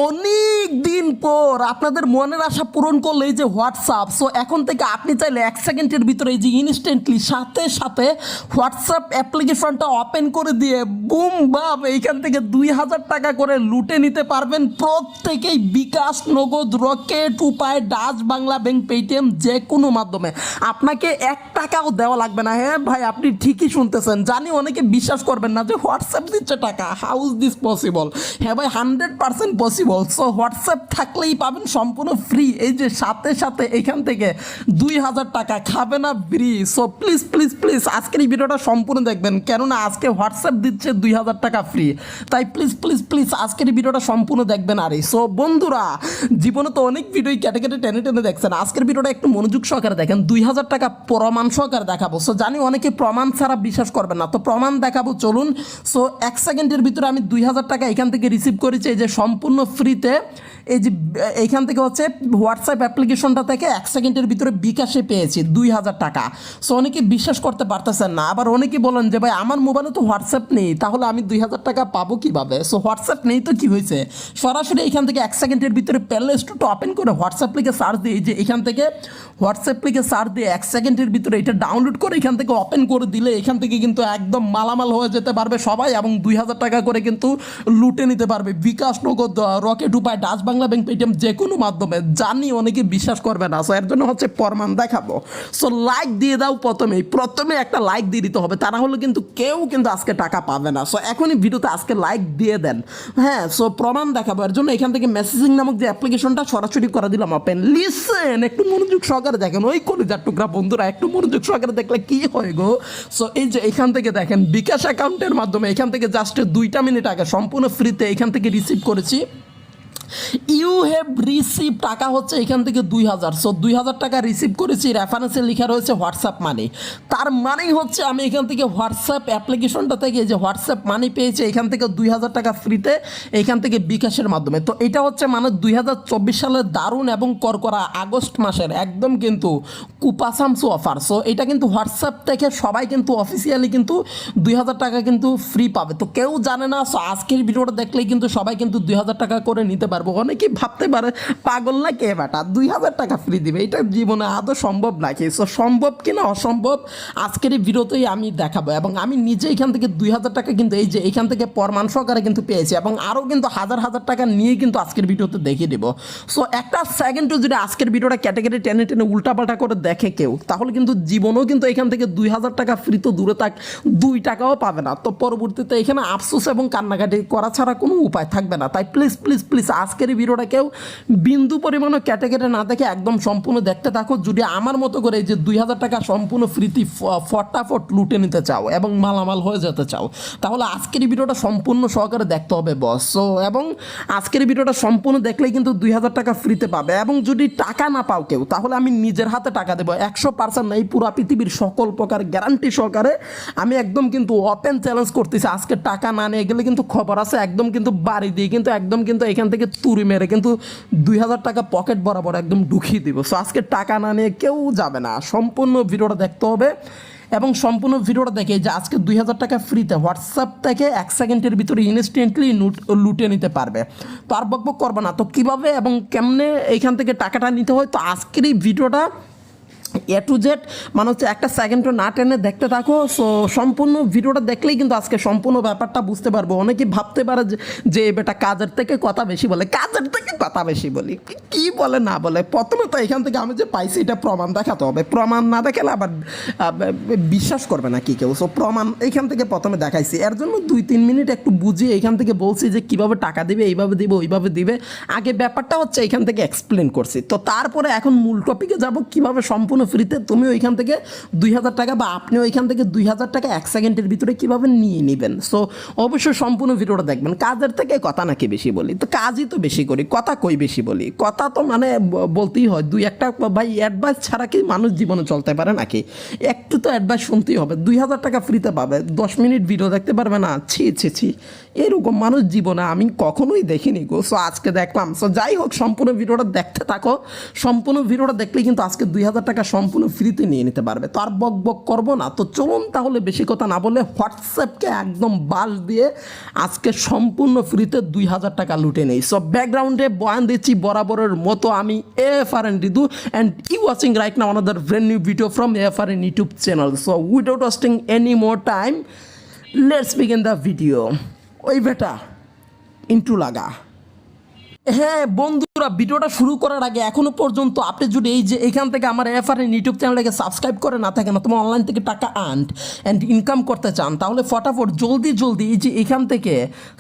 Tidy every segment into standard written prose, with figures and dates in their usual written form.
অনেক দিন পর আপনাদের মনের আশা পূরণ করলে এই যে হোয়াটসঅ্যাপ। সো এখন থেকে আপনি চাইলে 1 সেকেন্ডের ভিতরে এই যে ইনস্ট্যান্টলি সাথে সাথে হোয়াটসঅ্যাপ অ্যাপ্লিকেশনটা ওপেন করে দিয়ে বুম বাম এইখান থেকে 2000 টাকা করে লুটে নিতে পারবেন প্রত্যেকেই। বিকাশ, নগদ, রকেট, উপায়, ডাচ বাংলা ব্যাংক, পেটিএম, যে কোনো মাধ্যমে আপনাকে 1 টাকাও দেওয়া লাগবে না। হ্যাঁ ভাই, আপনি ঠিকই শুনতেছেন। জানি অনেকে বিশ্বাস করবেন না যে হোয়াটসঅ্যাপ দিচ্ছে টাকা, হাউ ইজ দিস পসিবল। হ্যাঁ ভাই, 100% পসিবল। সো হোয়াটসঅ্যাপ থাকলেই পাবেন সম্পূর্ণ ফ্রি। এই যে সাথে সাথে এখান থেকে 2000 টাকা খাবে না free. So please please please আজকের এই ভিডিওটা সম্পূর্ণ দেখবেন, কেননা আজকে হোয়াটসঅ্যাপ দিচ্ছে 2000 টাকা ফ্রি। তাই প্লিজ প্লিজ প্লিজ আজকের এই ভিডিওটা সম্পূর্ণ দেখবেন। আরে সো বন্ধুরা, জীবনে তো অনেক ভিডিও কেটে কেটে টেনে টেনে দেখছেন, আজকের ভিডিওটা একটু মনোযোগ সহকারে দেখেন। 2000 টাকা প্রমাণ সহকারে দেখাবো। সো জানি অনেকে প্রমাণ ছাড়া বিশ্বাস করবেন না, তো প্রমাণ দেখাবো চলুন। সো 1 সেকেন্ডের ভিতরে আমি 2000 টাকা এখান থেকে রিসিভ করেছি, এই যে সম্পূর্ণ ফ্রিতে। এই যে এইখান থেকে হচ্ছে হোয়াটসঅ্যাপ অ্যাপ্লিকেশনটা থেকে 1 সেকেন্ডের ভিতরে বিকাশে পেয়েছি 2000 টাকা। সো অনেকে বিশ্বাস করতে পারতেছেন না। আবার অনেকে বলেন যে ভাই আমার মোবাইলে তো হোয়াটসঅ্যাপ নেই, তাহলে আমি 2000 টাকা পাবো কীভাবে? সো হোয়াটসঅ্যাপ নেই তো কী হয়েছে, সরাসরি এখান থেকে 1 সেকেন্ডের ভিতরে প্লে স্টোরটা ওপেন করে হোয়াটসঅ্যাপ লিখে সার্চ দিয়ে, এই যে এখান থেকে হোয়াটসঅ্যাপ লিখে সার্চ দিয়ে 1 সেকেন্ডের ভিতরে এটা ডাউনলোড করে এখান থেকে ওপেন করে দিলে এখান থেকে কিন্তু একদম মালামাল হয়ে যেতে পারবে সবাই, এবং 2000 টাকা করে কিন্তু লুটে নিতে পারবে। বিকাশ, নগদ, রকেট, উপায়, ডাচ বাংলা ব্যাংক, পেটিএম, যে কোনো মাধ্যমে। জানি অনেকে বিশ্বাস করবে না, সো এর জন্য হচ্ছে প্রমাণ দেখাবো। সো লাইক দিয়ে দাও, প্রথমে একটা লাইক দিয়ে দিতে হবে, তা না হলে কিন্তু কেউ কিন্তু আজকে টাকা পাবে না। সো এখনই ভিডিওতে আজকে লাইক দিয়ে দেন। হ্যাঁ, সো প্রমাণ দেখাবো। এর জন্য এখান থেকে মেসেজিং নামক যে অ্যাপ্লিকেশনটা সরাসরি করে দিলাম ওপেন। লিসেন, একটু মনোযোগ সহকারে দেখেন। ওই কলিজার টুকরা বন্ধুরা, একটু মনোযোগ সহকারে দেখলে কি হয় গো। সো এই যে এখান থেকে দেখেন বিকাশ অ্যাকাউন্টের মাধ্যমে এখান থেকে জাস্ট 2 মিনিট আগে সম্পূর্ণ ফ্রিতে এখান থেকে রিসিভ করেছি। ইউ হ্যাভ রিসিভ টাকা হচ্ছে এখান থেকে 2000। সো 2000 টাকা রিসিভ করেছি, রেফারেন্সে লেখা রয়েছে হোয়াটসঅ্যাপ মানি। তার মানেই হচ্ছে আমি এখান থেকে হোয়াটসঅ্যাপ অ্যাপ্লিকেশনটা থেকে যে হোয়াটসঅ্যাপ মানি পেয়েছি এখান থেকে 2000 টাকা ফ্রিতে এখান থেকে বিকাশের মাধ্যমে। তো এটা হচ্ছে মানে 2024 সালের দারুণ এবং করকরা আগস্ট মাসের একদম কিন্তু কুপাসামসু অফার। সো এটা কিন্তু হোয়াটসঅ্যাপ থেকে সবাই কিন্তু অফিসিয়ালি কিন্তু 2000 টাকা কিন্তু ফ্রি পাবে। তো কেউ জানে না, সো আজকের ভিডিওটা দেখলেই কিন্তু সবাই কিন্তু 2000 টাকা করে নিতে পারবে। অনেকেই ভাবতে পারে পাগল না কে বেটা 2000 টাকা ফ্রি দিবে, এটা জীবনে আদৌ সম্ভব নাকি? সো সম্ভব কিনা অসম্ভব আজকের এই ভিডিওতেই আমি দেখাবো। এবং আমি নিজে এখান থেকে 2000 টাকা কিন্তু এই যে এখান থেকে প্রমাণ সহকারে কিন্তু পেয়েছি, এবং আরও কিন্তু হাজার হাজার টাকা নিয়ে কিন্তু আজকের ভিডিওতে দেখিয়ে দেবো। সো একটা সেকেন্ডও যদি আজকের ভিডিওটা ক্যাটাগরি টেনে টেনে উল্টাপাল্টা করে দেখে কেউ, তাহলে কিন্তু জীবনেও কিন্তু এখান থেকে 2000 টাকা ফ্রি তো দূরে থাক 2 টাকাও পাবে না। তো পরবর্তীতে এখানে আফসোস এবং কান্নাকাটি করা ছাড়া কোনো উপায় থাকবে না। তাই প্লিজ প্লিজ প্লিজ আজকের এই ভিডিওটা কেউ বিন্দু পরিমাণও ক্যাটাগরি না দেখে একদম সম্পূর্ণ দেখতে থাকো। যদি আমার মতো করে এই যে 2000 টাকা সম্পূর্ণ ফ্রিতে ফটাফট লুটে নিতে চাও এবং মালামাল হয়ে যেতে চাও, তাহলে আজকের এই ভিডিওটা সম্পূর্ণ সহকারে দেখতে হবে বস। সো এবং আজকের এই ভিডিওটা সম্পূর্ণ দেখলেই কিন্তু 2000 টাকা ফ্রিতে পাবে। এবং যদি টাকা না পাও কেউ, তাহলে আমি নিজের হাতে টাকা দেবো 100%। এই পুরো পৃথিবীর সকল প্রকার গ্যারান্টি সহকারে আমি একদম কিন্তু ওপেন চ্যালেঞ্জ করতেছি। আজকে টাকা না নিয়ে গেলে কিন্তু খবর আছে একদম কিন্তু বাড়ি দিয়ে কিন্তু একদম কিন্তু এখান থেকে তুড়ি মেরে কিন্তু 2000 টাকা পকেট বরাবর একদম ঢুকিয়ে দিব। সো আজকে টাকা না নিয়ে কেউ যাবে না, সম্পূর্ণ ভিডিওটা দেখতে হবে। এবং সম্পূর্ণ ভিডিওটা দেখে যে আজকে 2000 টাকা ফ্রিতে হোয়াটসঅ্যাপ থেকে 1 সেকেন্ডের ভিতরে ইনস্ট্যান্টলি লুটে নিতে পারবে। তো আর বকবক করবে না, তো কীভাবে এবং কেমনে এইখান থেকে টাকাটা নিতে হয়, তো আজকের এই ভিডিওটা এ টু জেড মানে হচ্ছে 1 সেকেন্ডও না টেনে দেখতে থাকো। সো সম্পূর্ণ ভিডিওটা দেখলেই কিন্তু আজকে সম্পূর্ণ ব্যাপারটা বুঝতে পারবো। অনেকে ভাবতে পারে যে বেটা কাজের থেকে কথা বেশি বলে, কাজের থেকে কথা বেশি বলি, কি বলে না বলে। প্রথমে তো এখান থেকে আমি যে পাইছি এটা প্রমাণ দেখাতে হবে, প্রমাণ না দেখালে আবার বিশ্বাস করবে না কি কেউ। সো প্রমাণ এইখান থেকে প্রথমে দেখাইছি, এর জন্য 2-3 মিনিট একটু বুঝিয়ে এখান থেকে বলছি যে কীভাবে টাকা দিবে, এইভাবে দিবে ওইভাবে দিবে। আগে ব্যাপারটা হচ্ছে এখান থেকে এক্সপ্লেন করছি। তো তারপরে এখন মূল টপিকে যাব, কীভাবে সম্পূর্ণ ফ্রিতে তুমি ওইখান থেকে 2000 টাকা বা আপনিও ওইখান থেকে 2000 টাকা 1 সেকেন্ডের ভিতরে কীভাবে নিয়ে নেবেন। সো অবশ্যই সম্পূর্ণ ভিডিওটা দেখবেন। কাজের থেকে কথা নাকি বেশি বলি, তো কাজই তো বেশি করি, কথা কই বেশি বলি। কথা তো মানে বলতেই হয়, 2-1টা ভাই অ্যাডভাইস ছাড়া কি মানুষ জীবনে চলতে পারে নাকি? একটু তো অ্যাডভাইস শুনতেই হবে। 2000 টাকা ফ্রিতে পাবে, 10 মিনিট ভিডিও দেখতে পারবে না? ছি ছি ছি, এরকম মানুষ জীবনে আমি কখনোই দেখিনি গো। সো আজকে দেখলাম। সো যাই হোক, সম্পূর্ণ ভিডিওটা দেখতে থাকো। সম্পূর্ণ ভিডিওটা দেখলেই কিন্তু আজকে 2000 টাকা সম্পূর্ণ ফ্রিতে নিয়ে নিতে পারবে। তো আর বক বক করবো না, তো চলুন তাহলে বেশি কথা না বলে হোয়াটসঅ্যাপকে একদম বাস দিয়ে আজকে সম্পূর্ণ ফ্রিতে 2000 টাকা লুটে নেই। সো ব্যাকগ্রাউন্ডে বয়ান দিচ্ছি বরাবরের মতো আমি AFRN Ridu, and you watching right now another brand new video from AFRN YouTube channel. So without wasting any more time, let's begin the video. ওই বেটা ইন্ট্রো লাগা। হ্যাঁ বন্ধুরা, ভিডিওটা শুরু করার আগে এখনো পর্যন্ত আপনি যদি এই যে এখান থেকে আমার AFRN ইউটিউব চ্যানেলটাকে সাবস্ক্রাইব করে না থাকেন, তোমার অনলাইন থেকে টাকা অ্যান্ড ইনকাম করতে চান, তাহলে ফটাফট জলদি এই যে এখান থেকে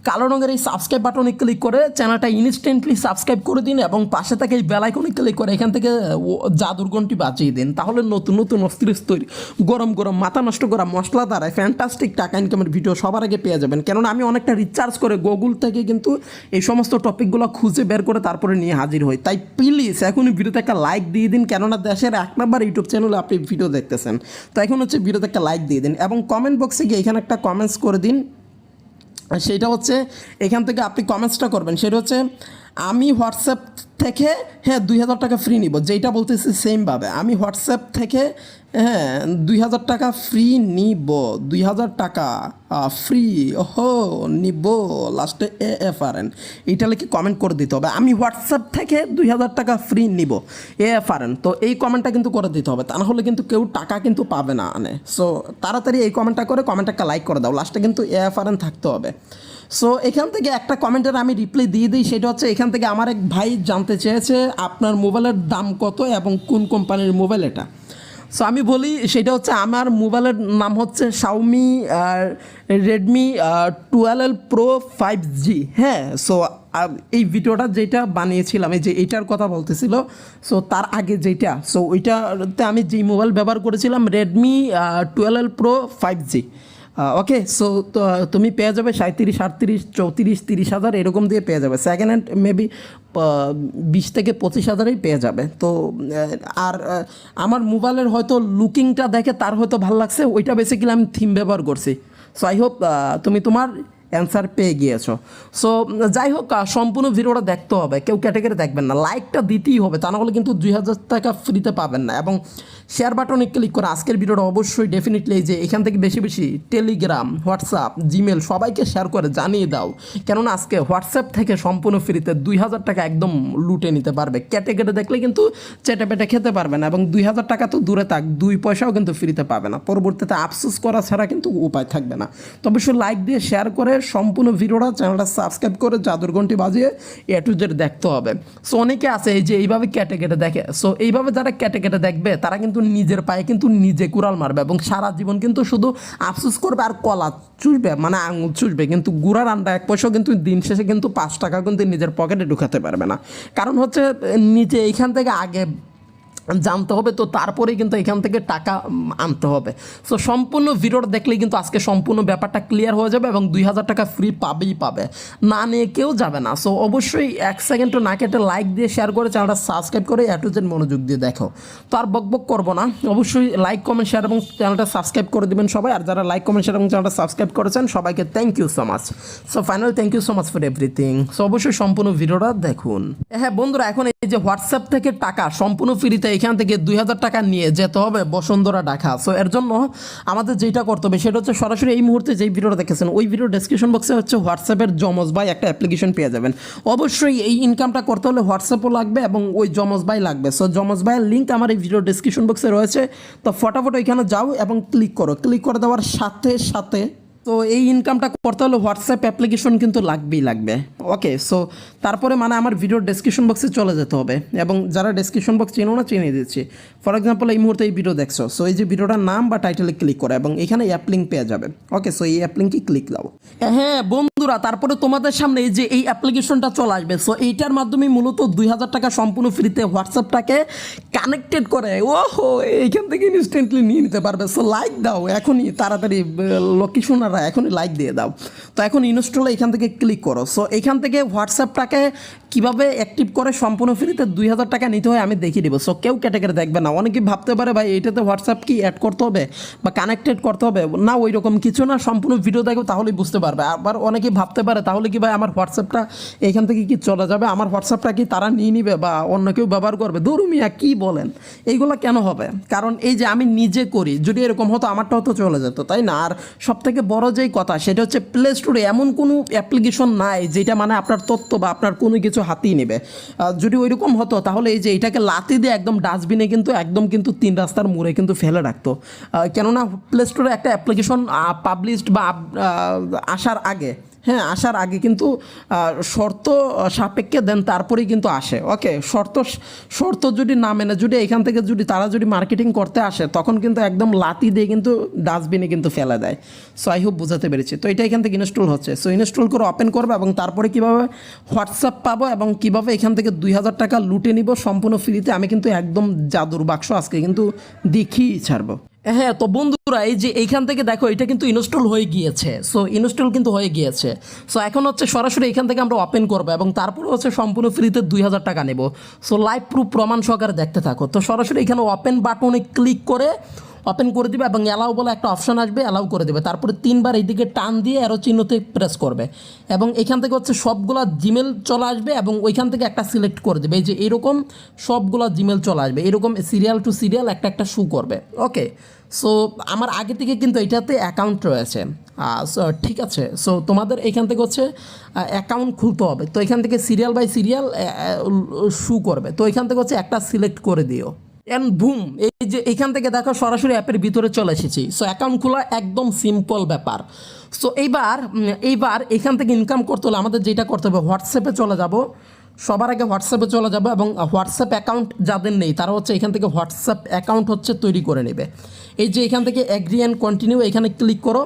কালো রঙের এই সাবস্ক্রাইব বাটনে ক্লিক করে চ্যানেলটা ইনস্ট্যান্টলি সাবস্ক্রাইব করে দিন এবং পাশে থেকে এই বেল আইকনে ক্লিক করে এখান থেকে জাদুর ঘন্টি বাজিয়ে দিন। তাহলে নতুন নতুন অস্থির গরম মাথা নষ্ট করা মশলাদার ফ্যান্টাস্টিক টাকা ইনকামের ভিডিও সবার আগে পেয়ে যাবেন। কেননা আমি অনেকটা রিচার্জ করে গুগল থেকে কিন্তু এই সমস্ত টপিকগুলো খুঁজে বের করে তারপরে নিয়ে হাজির হই। তাই প্লিজ এখনই ভিডিওতে একটা লাইক দিয়ে দিন, কেননা দেশের 1 নম্বর ইউটিউব চ্যানেলে আপনি ভিডিও দেখতেছেন। তো এখন হচ্ছে ভিডিওতে একটা লাইক দিয়ে দিন এবং কমেন্ট বক্সে গিয়ে এখানে একটা কমেন্টস করে দিন। সেটা হচ্ছে এখান থেকে আপনি কমেন্টসটা করবেন, সেটা হচ্ছে আমি হোয়াটসঅ্যাপ থেকে 2000 টাকা ফ্রি নিব, যেইটা বলতেছি সেমভাবে আমি হোয়াটসঅ্যাপ থেকে 2000 টাকা ফ্রি নিব, 2000 টাকা ফ্রি নিব, লাস্টে AFRN এইটা লিখে কমেন্ট করে দিতে হবে। আমি হোয়াটসঅ্যাপ থেকে 2000 টাকা ফ্রি নিব AFRN, তো এই কমেন্টটা কিন্তু করে দিতে হবে, তা না হলে কিন্তু কেউ টাকা কিন্তু পাবে না। সো তাড়াতাড়ি এই কমেন্টটা করে কমেন্টটা লাইক করে দাও, লাস্টে কিন্তু AFRN থাকতে হবে। সো এখান থেকে একটা কমেন্টের আমি রিপ্লাই দিয়ে দিই, সেটা হচ্ছে এখান থেকে আমার এক ভাই জানতে চেয়েছে আপনার মোবাইলের দাম কত এবং কোন কোম্পানির মোবাইল এটা। সো আমি বলি সেটা হচ্ছে আমার মোবাইলের নাম হচ্ছে Xiaomi Redmi 12 Pro 5G। So এই ভিডিওটা যেটা বানিয়েছিলাম এই যে এইটার কথা বলতেছিল, সো তার আগে যেটা, সো ওইটাতে আমি যেই মোবাইল ব্যবহার করেছিলাম Redmi 12 Pro 5G। ওকে, সো তুমি পেয়ে যাবে 37, 38, 34, 30,000 এরকম দিয়ে পেয়ে যাবে। সেকেন্ড হ্যান্ড মেবি 20 থেকে 25,000এই পেয়ে যাবে। তো আর আমার মোবাইলের হয়তো লুকিংটা দেখে তার হয়তো ভালো লাগছে, ওইটা বেসিক্যালি আমি থিম ব্যবহার করছি। সো আই হোপ তুমি তোমার অ্যান্সার পেয়ে গিয়েছো। সো যাই হোক, সম্পূর্ণ ভিডিওটা দেখতে হবে, কেউ ক্যাটাগরি দেখবেন না, লাইকটা দিতেই হবে, তা না হলে কিন্তু 2000 টাকা ফ্রিতে পাবেন না। এবং শেয়ার বাটনে ক্লিক করে আজকের ভিডিওটা অবশ্যই ডেফিনেটলি যে এখান থেকে বেশি টেলিগ্রাম, হোয়াটসঅ্যাপ, জিমেল সবাইকে শেয়ার করে জানিয়ে দাও, কেননা আজকে হোয়াটসঅ্যাপ থেকে সম্পূর্ণ ফ্রিতে 2000 টাকা একদম লুটে নিতে পারবে। ক্যাটাগরি দেখলে কিন্তু চেটে পেটে খেতে পারবে না এবং 2000 টাকা তো দূরে থাক, 2 পয়সাও কিন্তু ফ্রিতে পাবে না। পরবর্তীতে আফসোস করা ছাড়া কিন্তু উপায় থাকবে না। তো অবশ্যই লাইক দিয়ে শেয়ার করে সম্পূর্ণ ভিডিওটা চ্যানেলটা সাবস্ক্রাইব করে জাদুর ঘন্টি বাজিয়ে A to Z দেখতে হবে। সো অনেকে আছে এই যে এইভাবে ক্যাটাগরি দেখে, সো এইভাবে যারা ক্যাটাগরি দেখবে তারা কিন্তু নিজের পায়ে কিন্তু নিজে কুড়াল মারবে এবং সারা জীবন কিন্তু শুধু আফসোস করবে আর কলা চুষবে, মানে আঙুল চুষবে, কিন্তু গুড়ার আন্ডা 1 পয়সাও কিন্তু দিন শেষে কিন্তু 5 টাকা কিন্তু নিজের পকেটে ঢুকাতে পারবে না। কারণ হচ্ছে নিজে এইখান থেকে আগে জানতে হবে, তো তারপরেই কিন্তু এখান থেকে টাকা আনতে হবে। সো সম্পূর্ণ ভিডিওটা দেখলেই কিন্তু আজকে সম্পূর্ণ ব্যাপারটা ক্লিয়ার হয়ে যাবে এবং 2000 টাকা ফ্রি পাবে, না নিয়ে কেউ যাবে না। সো অবশ্যই 1 সেকেন্ডও না কেটে লাইক দিয়ে শেয়ার করে চ্যানেলটা সাবস্ক্রাইব করে A to Z মনোযোগ দিয়ে দেখো। তো আর বকবক করবো না, অবশ্যই লাইক, কমেন্ট, শেয়ার এবং চ্যানেলটা সাবস্ক্রাইব করে দেবেন সবাই। আর যারা লাইক, কমেন্ট, শেয়ার এবং চ্যানেলটা সাবস্ক্রাইব করেছেন সবাইকে thank you so much. So finally thank you so much for everything. So অবশ্যই সম্পূর্ণ ভিডিওটা দেখুন। বন্ধুরা, এখন এই যে হোয়াটসঅ্যাপ থেকে টাকা সম্পূর্ণ ফ্রিতে এখান থেকে 2000 টাকা নিয়ে যেতে হবে বসুন্ধরা ঢাকা। সো এর জন্য আমাদের যেটা করতে হবে সেটা হচ্ছে সরাসরি এই মুহূর্তে যেই ভিডিওটা দেখেছেন ওই ভিডিও ডেসক্রিপশন বক্সে হচ্ছে হোয়াটসঅ্যাপের জমজ ভাই একটা অ্যাপ্লিকেশন পেয়ে যাবেন। অবশ্যই এই ইনকামটা করতে হলে হোয়াটসঅ্যাপও লাগবে এবং ওই জমজ ভাই লাগবে। সো জমজ ভাইয়ের লিঙ্ক আমার এই ভিডিও ডেসক্রিপশন বক্সে রয়েছে, তো ফটাফট ওইখানে যাও এবং ক্লিক করে দেওয়ার সাথে তো এই ইনকামটা করতে হলে হোয়াটসঅ্যাপ অ্যাপ্লিকেশন কিন্তু লাগবে। ওকে, সো তারপরে মানে আমার ভিডিওর ডেসক্রিপশন বক্সে চলে যেতে হবে এবং যারা ডেসক্রিপশন বক্স চেনো না চিনিয়ে দিচ্ছি। ফর এক্সাম্পল এই মুহূর্তে এই ভিডিও দেখছো, সো এই যে ভিডিওটার নাম বা টাইটেলে ক্লিক করে এবং এখানে অ্যাপ লিঙ্ক পেয়ে যাবে। ওকে, সো এই অ্যাপ লিঙ্কে ক্লিক দাও। বন্ধুরা, তারপরে তোমাদের সামনে এই যে এই অ্যাপ্লিকেশনটা চলে আসবে। সো এইটার মাধ্যমে মূলত 2000 টাকা সম্পূর্ণ ফ্রিতে হোয়াটসঅ্যাপটাকে কানেক্টেড করে এইখান থেকে ইনস্ট্যান্টলি নিয়ে নিতে পারবে। সো লাইক দাও এখনই তাড়াতাড়ি, লোকেশন আর আপনারা এখনই লাইক দিয়ে দাও। তো এখন ইনস্টলে এখান থেকে ক্লিক করো। সো এখান থেকে হোয়াটসঅ্যাপটাকে কীভাবে অ্যাক্টিভ করে সম্পূর্ণ ফ্রিতে 2000 টাকা নিতে হয় আমি দেখিয়ে দেবো। সো কেউ ক্যাটাগরি দেখবে না। অনেকেই ভাবতে পারে ভাই এইটাতে হোয়াটসঅ্যাপ কি অ্যাড করতে হবে বা কানেক্টেড করতে হবে, না ওই রকম কিছু না, সম্পূর্ণ ভিডিও দেখো তাহলেই বুঝতে পারবে। আবার অনেকেই ভাবতে পারে তাহলে কি ভাই আমার হোয়াটসঅ্যাপটা এখান থেকে কি চলে যাবে, আমার হোয়াটসঅ্যাপটা কি তারা নিয়ে নিবে বা অন্য কেউ ব্যবহার করবে? ধরু মিয়া কী বলেন, এইগুলো কেন হবে? কারণ এই যে আমি নিজে করি, যদি এরকম হতো আমারটাও তো চলে যেত, তাই না? আর সবথেকে বড় যেই কথা সেটা হচ্ছে প্লে স্টোরে এমন কোনো অ্যাপ্লিকেশন নাই যেটা মানে আপনার তথ্য বা আপনার কোনো কিছু হাতিয়ে নেবে। যদি ওইরকম হতো তাহলে এই যে এটাকে লাথি দিয়ে একদম ডাস্টবিনে কিন্তু একদম কিন্তু 3 রাস্তার মোড়ে কিন্তু ফেলে রাখতো। কেননা প্লে স্টোরে একটা অ্যাপ্লিকেশন পাবলিশড বা আসার আগে, হ্যাঁ আসার আগে কিন্তু শর্ত সাপেক্ষে দেন তারপরেই কিন্তু আসে। ওকে, শর্ত যদি না মেনে যদি এখান থেকে যদি তারা যদি মার্কেটিং করতে আসে তখন কিন্তু একদম লাতি দিয়ে কিন্তু ডাস্টবিনে কিন্তু ফেলে দেয়। সো আই হোপ বোঝাতে পেরেছি। তো এটা এখান থেকে ইনস্টল হচ্ছে। সো ইনস্টল করে ওপেন করবে এবং তারপরে কীভাবে হোয়াটসঅ্যাপ পাবো এবং কীভাবে এখান থেকে 2000 টাকা লুটে নিব সম্পূর্ণ ফ্রিতে, আমি কিন্তু একদম জাদুর বাক্স আজকে কিন্তু দেখিয়ে ছাড়বো। হ্যাঁ, তো বন্ধুরা এই যে এইখান থেকে দেখো এটা কিন্তু ইনস্টল হয়ে গিয়েছে। সো ইনস্টল কিন্তু হয়ে গিয়েছে। সো এখন হচ্ছে সরাসরি এখান থেকে আমরা ওপেন করবো এবং তারপরে হচ্ছে সম্পূর্ণ ফ্রিতে 2000 টাকা নেব। সো লাইভ প্রুফ প্রমাণ সহকারে দেখতে থাকো। তো সরাসরি এখানে ওপেন বাটনে ক্লিক করে ওপেন করে দিবে এবং অ্যালাউ বলে একটা অপশন আসবে, অ্যালাউ করে দেবে। তারপরে 3বার এইদিকে টান দিয়ে অ্যারো চিহ্নতে প্রেস করবে এবং এখান থেকে হচ্ছে সবগুলা জিমেল চলে আসবে এবং ওইখান থেকে একটা সিলেক্ট করে দেবে। এই যে এরকম সবগুলা জিমেল চলে আসবে, এরকম সিরিয়াল টু সিরিয়াল একটা একটা শু করবে। ওকে, সো আমার আগে থেকে কিন্তু এটাতে অ্যাকাউন্ট রয়েছে। ঠিক আছে, সো তোমাদের এখান থেকে হচ্ছে অ্যাকাউন্ট খুলতে হবে। তো এখান থেকে সিরিয়াল বাই সিরিয়াল শু করবে। তো এখান থেকে হচ্ছে একটা সিলেক্ট করে দিও অ্যান্ড বুম, এই যে এখান থেকে দেখো সরাসরি অ্যাপের ভিতরে চলে এসেছি। সো অ্যাকাউন্ট খোলা একদম সিম্পল ব্যাপার। সো এইবার এখান থেকে ইনকাম করতে হলে আমাদের যেটা করতে হবে, হোয়াটসঅ্যাপে চলে যাব। সবার আগে হোয়াটসঅ্যাপে চলে যাবো এবং হোয়াটসঅ্যাপ অ্যাকাউন্ট যাদের নেই তারা হচ্ছে এখান থেকে হোয়াটসঅ্যাপ অ্যাকাউন্ট হচ্ছে তৈরি করে নেবে। এই যে এখান থেকে অ্যাগ্রি অ্যান্ড কন্টিনিউ এখানে ক্লিক করো,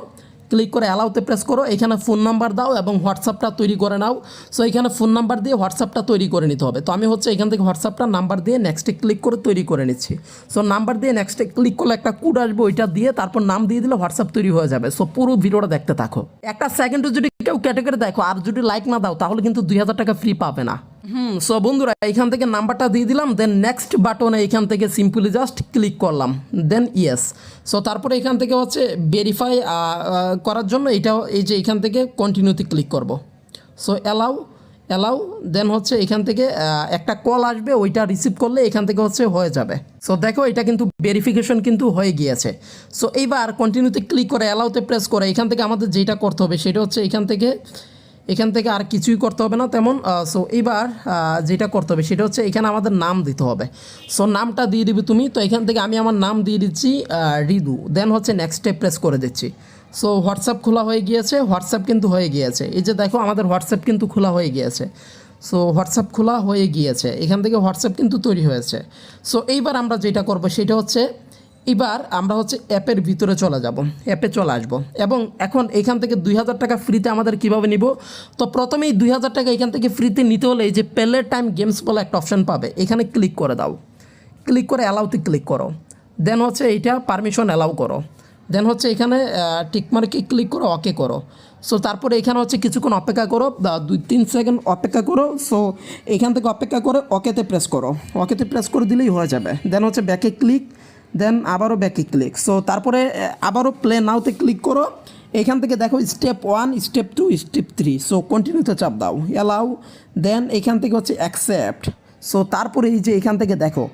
ক্লিক করে অ্যালাউতে প্রেস করো, এখানে ফোন নাম্বার দাও এবং হোয়াটসঅ্যাপটা তৈরি করে নাও। সো এখানে ফোন নাম্বার দিয়ে হোয়াটসঅ্যাপটা তৈরি করে নিতে হবে। তো আমি হচ্ছে এখান থেকে হোয়াটসঅ্যাপটা নাম্বার দিয়ে নেক্সটে ক্লিক করে তৈরি করে নিচ্ছি। সো নাম্বার দিয়ে নেক্সটে ক্লিক করলে একটা কোড আসবে, ওইটা দিয়ে তারপর নাম দিয়ে দিলে হোয়াটসঅ্যাপ তৈরি হয়ে যাবে। সো পুরো ভিডিওটা দেখতে থাকো। একটা সেকেন্ডে যদি কেউ ক্যাটাগরি দেখো আর যদি লাইক না দাও তাহলে কিন্তু 2000 টাকা ফ্রি পাবে না। সো বন্ধুরা এখান থেকে নাম্বারটা দিয়ে দিলাম, দেন নেক্সট বাটনে এখান থেকে সিম্পলি জাস্ট ক্লিক করলাম, দেন ইয়েস। সো তারপরে এখান থেকে হচ্ছে ভেরিফাই করার জন্য এটাও এই যে এখান থেকে কন্টিনিউতে ক্লিক করব। সো অ্যালাউ দেন হচ্ছে এখান থেকে একটা কল আসবে, ওইটা রিসিভ করলে এখান থেকে হচ্ছে হয়ে যাবে। সো দেখো এটা কিন্তু ভেরিফিকেশন কিন্তু হয়ে গিয়েছে। সো এইবার কন্টিনিউতে ক্লিক করে অ্যালাউতে প্রেস করে এখান থেকে আমাদের যেটা করতে হবে সেটা হচ্ছে এখান থেকে আর কিছুই করতে হবে না তেমন। সো এইবার যেটা করতে হবে সেটা হচ্ছে এখানে আমাদের নাম দিতে হবে। সো নামটা দিয়ে দিবি তুমি। তো এখান থেকে আমি আমার নাম দিয়ে দিচ্ছি রিদু, দেন হচ্ছে নেক্সটে প্রেস করে দিচ্ছি। সো হোয়াটসঅ্যাপ খোলা হয়ে গিয়েছে, হোয়াটসঅ্যাপ কিন্তু হয়ে গিয়েছে। এই যে দেখো আমাদের হোয়াটসঅ্যাপ কিন্তু খোলা হয়ে গিয়েছে। সো হোয়াটসঅ্যাপ খোলা হয়ে গিয়েছে, এখান থেকে হোয়াটসঅ্যাপ কিন্তু তৈরি হয়েছে। সো এইবার আমরা যেটা করব সেটা হচ্ছে এবার আমরা হচ্ছে অ্যাপের ভিতরে চলে যাব, অ্যাপে চলে আসবো এবং এখন এখান থেকে 2000 টাকা ফ্রিতে আমাদের কীভাবে নিব। তো প্রথমেই 2000 টাকা এখান থেকে ফ্রিতে নিতে হলে এই যে প্লে টাইম গেমস বলে একটা অপশান পাবে, এখানে ক্লিক করে দাও, ক্লিক করে অ্যালাউতে ক্লিক করো, দেন হচ্ছে এইটা পারমিশন অ্যালাউ করো, দেন হচ্ছে এখানে টিকমার্কে ক্লিক করো, ওকে করো। সো তারপরে এখানে হচ্ছে কিছুক্ষণ অপেক্ষা করো, 2-3 সেকেন্ড অপেক্ষা করো। সো এখান থেকে অপেক্ষা করে ওকেতে প্রেস করো, ওকেতে প্রেস করে দিলেই হয়ে যাবে। দেন হচ্ছে ব্যাকে ক্লিক, দেন আবারও ব্যাকে ক্লিক। সো তারপরে আবারও প্লে নাওতে ক্লিক করো। এখান থেকে দেখো স্টেপ 1, স্টেপ 2, স্টেপ 3। সো কন্টিনিউতে চাপ দাও, অ্যালাউ, দেন এখান থেকে হচ্ছে অ্যাকসেপ্ট। সো তারপরে এই যে এখান থেকে দেখো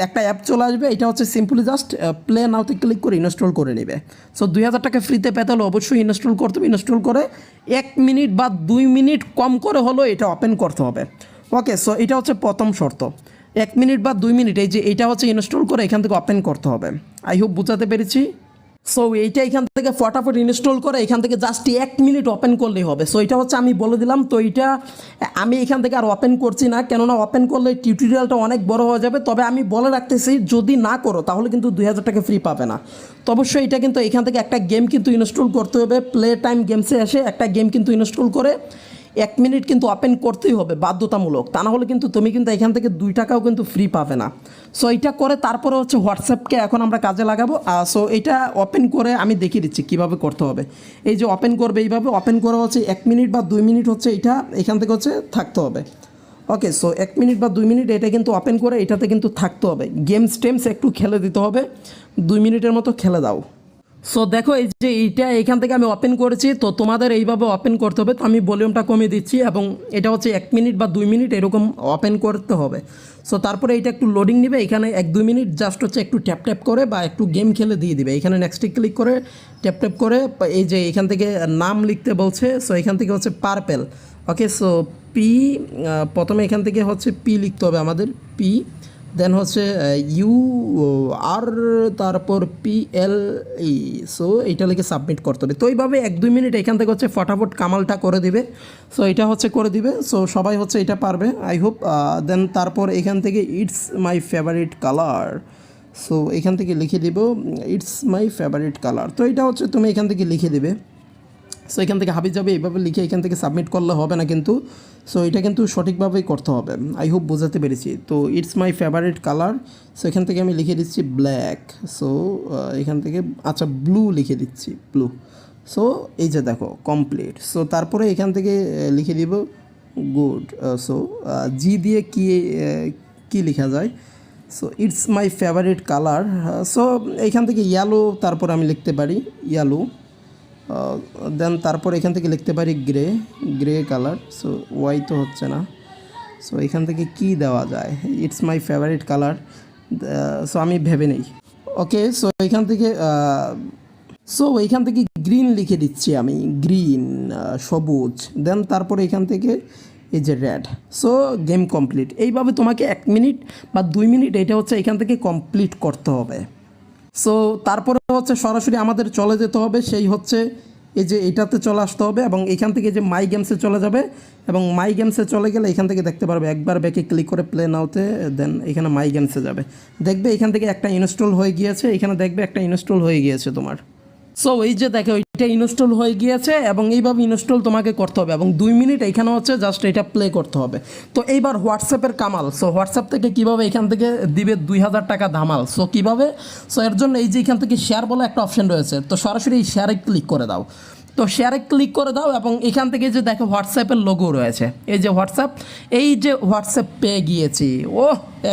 একটা অ্যাপ চলে আসবে, এটা হচ্ছে সিম্পলি জাস্ট প্লে নাওতে ক্লিক করে ইনস্টল করে নেবে। সো 2000 টাকা ফ্রিতে পেতে হলে অবশ্যই ইনস্টল করতে হবে। ইনস্টল করে 1 মিনিট বা 2 মিনিট কম করে হলেও এটা ওপেন করতে হবে। ওকে, সো এটা হচ্ছে প্রথম শর্ত, 1 মিনিট বা 2 মিনিট এই যে এইটা হচ্ছে ইনস্টল করে এখান থেকে ওপেন করতে হবে। আই হোপ বুঝাতে পেরেছি। সো এইটা এখান থেকে ফটাফট ইনস্টল করে এখান থেকে জাস্ট 1 মিনিট ওপেন করলেই হবে। সো এটা হচ্ছে আমি বলে দিলাম। তো এইটা আমি এখান থেকে আর ওপেন করছি না, কেননা ওপেন করলে টিউটোরিয়ালটা অনেক বড় হয়ে যাবে। তবে আমি বলে রাখতেছি যদি না করো তাহলে কিন্তু 2000 টাকা ফ্রি পাবে না। তো অবশ্যই এটা কিন্তু এখান থেকে একটা গেম কিন্তু ইনস্টল করতে হবে। প্লে টাইম গেমসে এসে একটা গেম কিন্তু ইনস্টল করে 1 মিনিট কিন্তু ওপেন করতেই হবে বাধ্যতামূলক, তা না হলে কিন্তু তুমি কিন্তু এখান থেকে 2 টাকাও কিন্তু ফ্রি পাবে না। সো এটা করে তারপরে হচ্ছে হোয়াটসঅ্যাপকে এখন আমরা কাজে লাগাবো। সো এটা ওপেন করে আমি দেখিয়ে দিচ্ছি কীভাবে করতে হবে। এই যে ওপেন করবে, এইভাবে ওপেন করে হচ্ছে 1 মিনিট বা 2 মিনিট হচ্ছে এটা এখান থেকে হচ্ছে থাকতে হবে। ওকে, সো 1 মিনিট বা 2 মিনিট এটা কিন্তু ওপেন করে এটাতে কিন্তু থাকতে হবে। গেমস টেমস একটু খেলে দিতে হবে, 2 মিনিটের মতো খেলে দাও। সো দেখো এই যে এইটা এখান থেকে আমি ওপেন করেছি, তো তোমাদের এইভাবে ওপেন করতে হবে। তো আমি ভলিউমটা কমিয়ে দিচ্ছি এবং এটা হচ্ছে 1 মিনিট বা 2 মিনিট এরকম ওপেন করতে হবে। সো তারপরে এটা একটু লোডিং নেবে, এখানে 1-2 মিনিট জাস্ট হচ্ছে একটু ট্যাপ ট্যাপ করে বা একটু গেম খেলে দিয়ে দিবে। এখানে নেক্সটে ক্লিক করে ট্যাপ ট্যাপ করে এই যে এখান থেকে নাম লিখতে বলছে, সো এখান থেকে হচ্ছে পার্পেল। ওকে, সো পি প্রথমে এখান থেকে হচ্ছে পি লিখতে হবে আমাদের, পি দেন হচ্ছে ইউ আর তারপর PLE। সো এইটা লিখে সাবমিট করতে হবে। তো এইভাবে 1-2 মিনিট এখান থেকে হচ্ছে ফটাফট কামালটা করে দিবে। সো এটা হচ্ছে করে দিবে, সো সবাই হচ্ছে এটা পারবে আই হোপ। দেন তারপর এখান থেকে it's my favourite colour, so এখান থেকে লিখে দিব ইটস মাই ফেভারিট কালার। তো এটা হচ্ছে তুমি এখান থেকে লিখে দিবে। সো এখান থেকে হাবি যাবে এইভাবে লিখে এখান থেকে সাবমিট করলে হবে না কিন্তু। সো এটা কিন্তু সঠিকভাবেই করতে হবে, আই হোপ বোঝাতে পেরেছি। তো it's my favourite colour, so এখান থেকে আমি লিখে দিচ্ছি ব্ল্যাক। সো এখান থেকে আচ্ছা ব্লু লিখে দিচ্ছি, ব্লু। সো এই যে দেখো কমপ্লিট। সো তারপরে এখান থেকে লিখে দিব গুড। সো জি দিয়ে কি লেখা যায়, so it's my favourite colour. So এইখান থেকে ইয়েলো তারপর আমি লিখতে পারি ইয়েলো। দেন তারপর এখান থেকে লিখতে পারি গ্রে কালার। সো ওয়াই তো হচ্ছে না, সো এখান থেকে কি দেওয়া যায়, it's my favourite colour. So আমি ভেবে নেই। ওকে, সো এইখান থেকে গ্রিন লিখে দিচ্ছি আমি, গ্রিন সবুজ। দেন তারপর এখান থেকে এই যে রেড। So game complete. এইভাবে তোমাকে 1 মিনিট বা 2 মিনিট এটা হচ্ছে এখান থেকে কমপ্লিট করতে হবে। সো তারপরে হচ্ছে সরাসরি আমাদের চলে যেতে হবে, সেই হচ্ছে এই যে এটাতে চলে আসতে হবে এবং এখান থেকে যে মাই গেমসে চলে যাবে এবং মাই গেমসে চলে গেলে এখান থেকে দেখতে পারবে একবার ব্যাকে ক্লিক করে প্লে নাওতে, দেন এখানে মাই গেমসে যাবে, দেখবে এখান থেকে একটা ইনস্টল হয়ে গিয়েছে, এখানে দেখবে একটা ইনস্টল হয়ে গিয়েছে তোমার। সো এই যে দেখো এটা ইনস্টল হয়ে গিয়েছে এবং এইভাবে ইনস্টল তোমাকে করতে হবে এবং 2 মিনিট এইখানে হচ্ছে জাস্ট এটা প্লে করতে হবে। তো এইবার হোয়াটসঅ্যাপের কামাল। সো হোয়াটসঅ্যাপ থেকে কীভাবে এখান থেকে দিবে 2000 টাকা ধামাল। সো কীভাবে, সো এর জন্য এই যে এখান থেকে শেয়ার বলে একটা অপশন রয়েছে, তো সরাসরি এই শেয়ারে ক্লিক করে দাও। তো শেয়ারে ক্লিক করে দাও এবং এখান থেকে যে দেখো হোয়াটসঅ্যাপের লোগো রয়েছে, এই যে হোয়াটসঅ্যাপ পেয়ে গিয়েছি, ও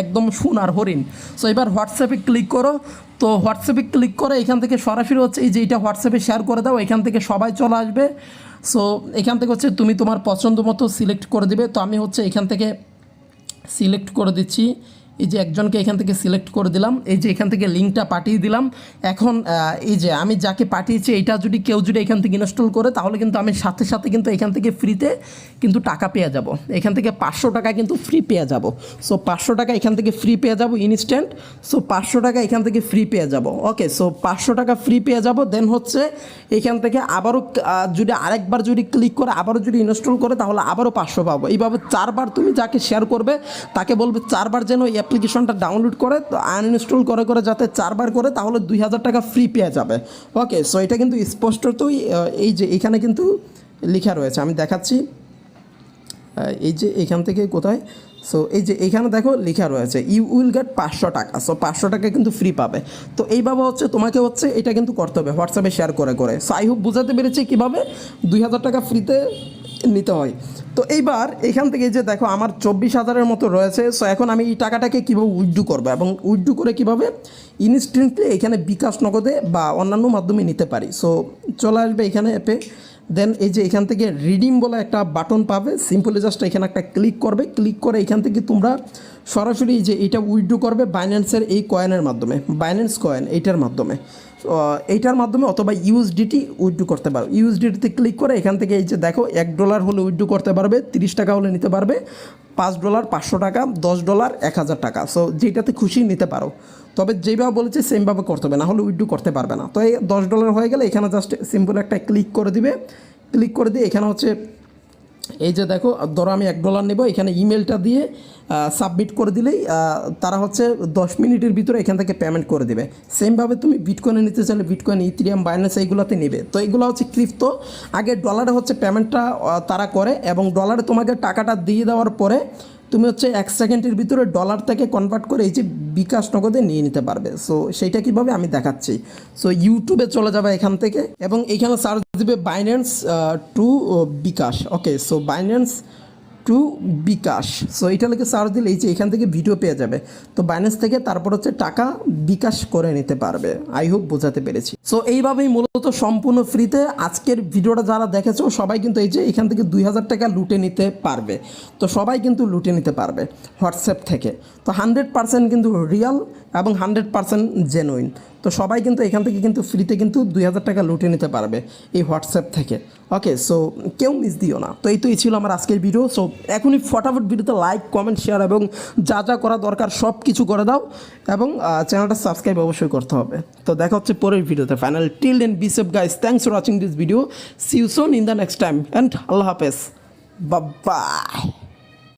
একদম সোনার হরিণ। সো এবার হোয়াটসঅ্যাপে ক্লিক করো। তো হোয়াটসঅ্যাপে ক্লিক করে এখান থেকে সরাসরি হচ্ছে এই যে এটা হোয়াটসঅ্যাপে শেয়ার করে দাও, এখান থেকে সবাই চলে আসবে। সো এখান থেকে হচ্ছে তুমি তোমার পছন্দ মতো সিলেক্ট করে দিবে। তো আমি হচ্ছে এখান থেকে সিলেক্ট করে দিচ্ছি, এই যে একজনকে এখান থেকে সিলেক্ট করে দিলাম, এই যে এখান থেকে লিঙ্কটা পাঠিয়ে দিলাম। এখন এই যে আমি যাকে পাঠিয়েছি এটা যদি কেউ এখান থেকে ইনস্টল করে তাহলে কিন্তু আমি সাথে সাথে কিন্তু এখান থেকে ফ্রিতে কিন্তু টাকা পেয়ে যাব, এখান থেকে 500 টাকা কিন্তু ফ্রি পেয়ে যাব। সো 500 টাকা এখান থেকে ফ্রি পেয়ে যাব ইনস্ট্যান্ট। সো 500 টাকা এখান থেকে ফ্রি পেয়ে যাব। ওকে, সো 500 টাকা ফ্রি পেয়ে যাব। দেন হচ্ছে এখান থেকে আবারও যদি আরেকবার যদি ক্লিক করে আবারও যদি ইনস্টল করে তাহলে আবারও 500 পাবো। এইভাবে 4বার তুমি যাকে শেয়ার করবে তাকে বলবে 4বার যেন অ্যাপ্লিকেশনটা ডাউনলোড করে, তো আনইনস্টল করে যাতে 4বার করে, তাহলে 2000 টাকা ফ্রি পেয়ে যাবে। ওকে, সো এটা কিন্তু স্পষ্টতই এই যে এখানে কিন্তু লেখা রয়েছে, আমি দেখাচ্ছি। এই যে এখান থেকে কোথায়, সো এই যে এখানে দেখো লেখা রয়েছে ইউ উইল গেট 500 টাকা। সো 500 টাকা কিন্তু ফ্রি পাবে। তো এইভাবে হচ্ছে তোমাকে হচ্ছে এটা কিন্তু করতে হবে হোয়াটসঅ্যাপে শেয়ার করে। সো আই হোপ বুঝাতে পেরেছি কীভাবে 2000 টাকা ফ্রিতে নিতে হয়। তো এইবার এখান থেকে যে দেখো আমার 24,000-এর মতো রয়েছে। সো এখন আমি এই টাকাটাকে কীভাবে উইথড্র করবো এবং উইথড্র করে কীভাবে ইনস্ট্যান্টলি এখানে বিকাশ নগদে বা অন্যান্য মাধ্যমে নিতে পারি। সো চলে আসবে এখানে অ্যাপে। দেন এই যে এখান থেকে রিডিম বলে একটা বাটন পাবে, সিম্পলি জাস্ট এখানে একটা ক্লিক করবে, ক্লিক করে এখান থেকে তোমরা সরাসরি যে এটা উইথড্র করবে বাইন্যান্সের এই কয়েনের মাধ্যমে, বাইন্যান্স কয়েন এইটার মাধ্যমে অথবা ইউএসডিটি উইথড্র করতে পারো। ইউএসডিটিতে ক্লিক করে এখান থেকে এই যে দেখো $1 হলে উইথড্র করতে পারবে, 30 টাকা হলে নিতে পারবে, $5 500 টাকা, $10 1000 টাকা। সো যেটাতে খুশি নিতে পারো, তবে যেভাবে বলেছে সেমভাবে করতে হবে, না হলে উইথড্র করতে পারবে না। তো এই $10 হয়ে গেলে এখানে জাস্ট সিম্পল একটা ক্লিক করে দিবে, ক্লিক করে দিয়ে এখানে হচ্ছে এই যে দেখো, ধরো আমি $1 নেব, এখানে ইমেলটা দিয়ে সাবমিট করে দিলেই তারা হচ্ছে 10 মিনিটের ভিতরে এখান থেকে পেমেন্ট করে দেবে। সেমভাবে তুমি বিটকয়েনে নিতে চাইলে বিটকয়েন, ইথেরিয়াম, বাইন্যান্স এইগুলোতে নেবে। তো এগুলো হচ্ছে ক্রিপ্টো। আগে ডলারে হচ্ছে পেমেন্টটা তারা করে, এবং ডলারে তোমাকে টাকাটা দিয়ে দেওয়ার পরে তুমি হচ্ছে 1 সেকেন্ডের ভিতরে ডলার থেকে কনভার্ট করে এই যে বিকাশ নগদে নিয়ে নিতে পারবে। সো সেইটা কীভাবে আমি দেখাচ্ছি। সো ইউটিউবে চলে যাবে এখান থেকে, এবং এইখানে সার্চ দিবে বাইন্যান্স টু বিকাশ। ওকে, সো বাইন্যান্স টু বিকাশ, সো এটা লিখে সার্চ দিলে এই যে এখান থেকে ভিডিও পেয়ে যাবে। তো বাইন্যান্স থেকে তারপর হচ্ছে টাকা বিকাশ করে নিতে পারবে। আই হোপ বোঝাতে পেরেছি। সো এইভাবেই মূলত সম্পূর্ণ ফ্রিতে আজকের ভিডিওটা যারা দেখেছো সবাই কিন্তু এই যে এখান থেকে 2000 টাকা লুটে নিতে পারবে। তো সবাই কিন্তু লুটে নিতে পারবে হোয়াটসঅ্যাপ থেকে। তো 100% কিন্তু রিয়াল এবং 100% জেনুইন। তো সবাই কিন্তু এখান থেকে কিন্তু ফ্রিতে কিন্তু 2000 টাকা লুটে নিতে পারবে এই হোয়াটসঅ্যাপ থেকে। ওকে, সো কেউ মিস দিও না। তো এই ছিল আমার আজকের ভিডিও। সো এখনই ফটাফট ভিডিওতে লাইক, কমেন্ট, শেয়ার এবং যা যা করা দরকার সব কিছু করে দাও, এবং চ্যানেলটা সাবস্ক্রাইব অবশ্যই করতে হবে। তো দেখা হচ্ছে পরের ভিডিওতে। Final till then be safe guys, thanks for watching this video, see you soon in the next time, and আল্লাহ হাফেজ, বাই বাই।